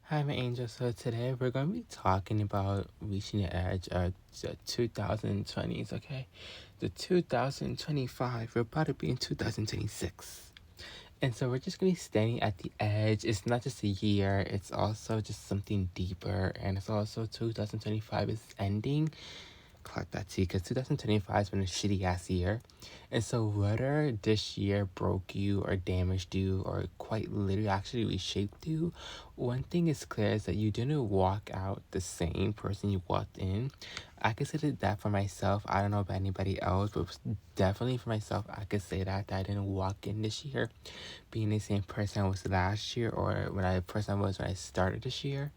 Hi, my angel. So today we're going to be talking about reaching the edge of the 2020s, okay? The 2025, we're about to be in 2026. And so we're just going to be standing at the edge. It's not just a year, it's also just something deeper. And it's also 2025 is ending. Clock that T, because 2025 has been a shitty ass year. And so, whether this year broke you or damaged you or quite literally actually reshaped you, one thing is clear is that you didn't walk out the same person you walked in. I consider that for myself. I don't know about anybody else, but definitely for myself, I could say that I didn't walk in this year being the same person I was last year or person I was when I started this year.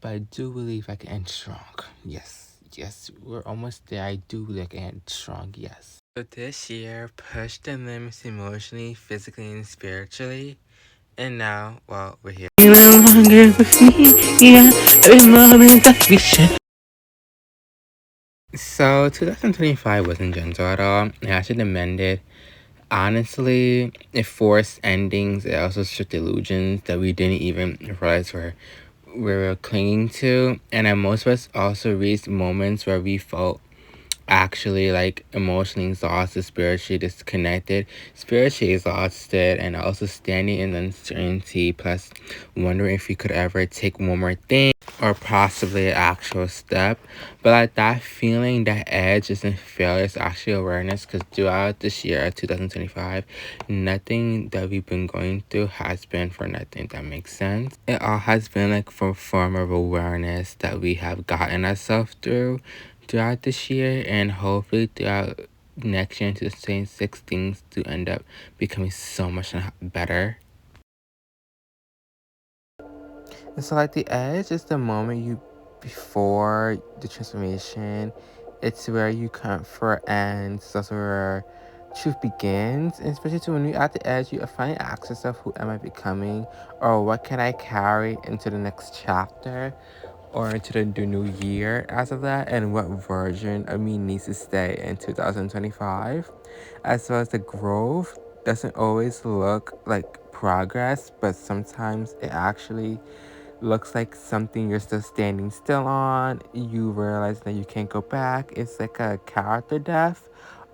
But I do believe I can end strong. Yes, yes, we're almost there. I do believe I can end strong. Yes. So this year, pushed the limits emotionally, physically, and spiritually. And now, well, we're here. You no longer with me, yeah. Every moment that we share. So 2025 wasn't gentle at all. It actually demanded. Honestly, it forced endings. It also stripped illusions that we didn't even realize we were clinging to. And then most of us also reached moments where we felt actually like emotionally exhausted, spiritually disconnected, spiritually exhausted, and also standing in uncertainty, plus wondering if we could ever take one more thing or possibly an actual step. But like that feeling, that edge isn't failure, it's actually awareness, because throughout this year 2025, nothing that we've been going through has been for nothing. That makes sense. It all has been like for a form of awareness that we have gotten ourselves throughout this year, and hopefully throughout next year into the same six things to end up becoming so much better. So like the edge is the moment you before the transformation. It's where you comfort ends. It's also where truth begins. And especially too, when you're at the edge, you finally ask yourself, who am I becoming? Or what can I carry into the next chapter? Or into the new year as of that, and what version of me needs to stay in 2025, as well as the growth doesn't always look like progress, but sometimes it actually looks like something you're still standing still on. You realize that you can't go back. It's like a character death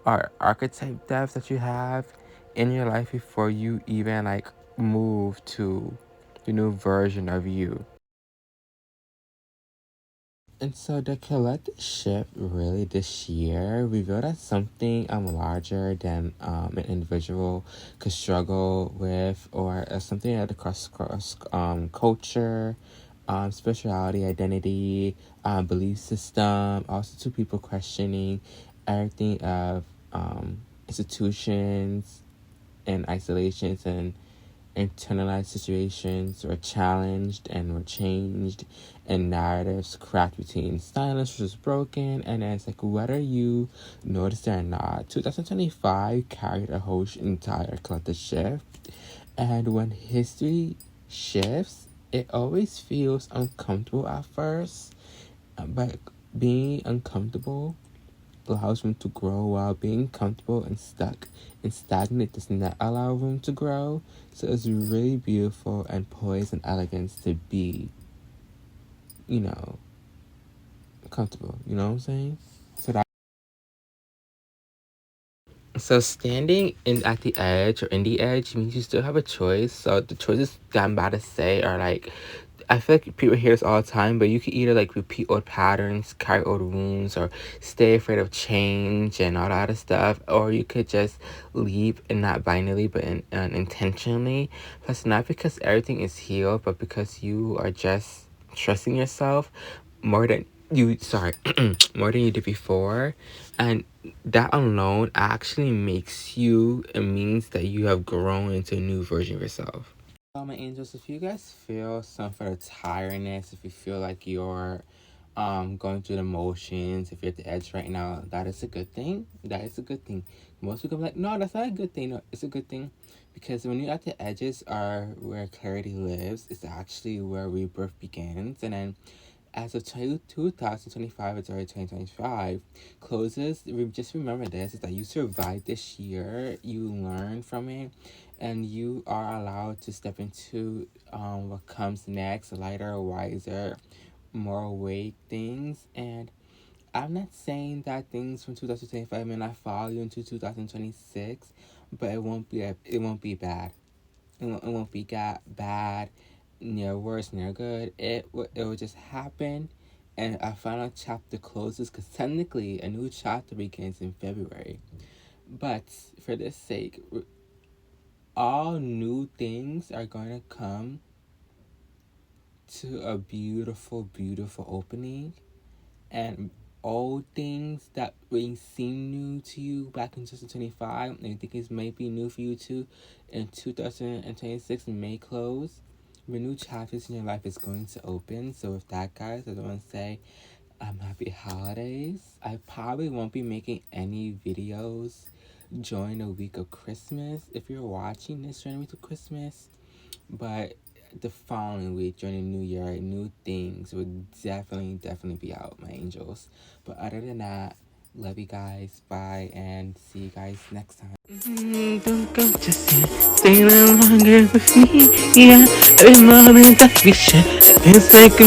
or archetype death that you have in your life before you even like move to the new version of you. And so the collective shift really this year revealed that something larger than an individual could struggle with, or something that across culture, spirituality, identity, belief system. Also, two people questioning everything of institutions and isolations and internalized situations were challenged and were changed, and narratives cracked between silence was broken. And it's like whether you noticed it or not, 2025 carried a whole entire collective shift. And when history shifts, it always feels uncomfortable at first, but being uncomfortable allows room to grow, while being comfortable and stuck and stagnant does not allow room to grow. So it's really beautiful and poised and elegance to be, you know, comfortable. You know what I'm saying? So standing in at the edge or in the edge means you still have a choice. So the choices that I'm about to say are like, I feel like people hear this all the time, but you can either like repeat old patterns, carry old wounds, or stay afraid of change and all that other stuff, or you could just leave and not binarily but intentionally. Plus, not because everything is healed, but because you are just trusting yourself more than sorry, more than you did before. And that alone actually makes you, it means that you have grown into a new version of yourself. So my angels, if you guys feel some sort of tiredness, if you feel like you're going through the motions, if you're at the edge right now, that is a good thing. That is a good thing. Most people are like, no, that's not a good thing. No, it's a good thing. Because when you're at the edges are where clarity lives, it's actually where rebirth begins. And then as of 2025, it's already 2025, closes, just remember this, is that you survived this year, you learned from it, and you are allowed to step into what comes next, lighter, wiser, more awake things. And I'm not saying that things from 2025 may not follow you into 2026, but it won't be bad. It won't be bad, near worse, near good. It will just happen, and a final chapter closes because technically a new chapter begins in February. But for this sake, all new things are going to come to a beautiful, beautiful opening, and old things that may seem new to you back in 2025 and you think it may be new for you too in 2026 may close. But new chapters in your life is going to open. So with that, guys, I want to say happy holidays. I probably won't be making any videos during the week of Christmas if you're watching this during the week of Christmas, but the following week during the new year, new things would definitely be out, my angels. But other than that, love you guys, bye, and see you guys next time. Don't go just yet, stay no longer with me, yeah. Every moment that we share, it's like a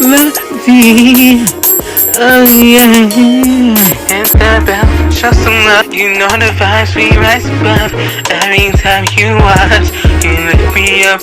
melody. Oh yeah, it's the bell, show some love. You know the vibes we rise above. Every time you watch, you lift me up.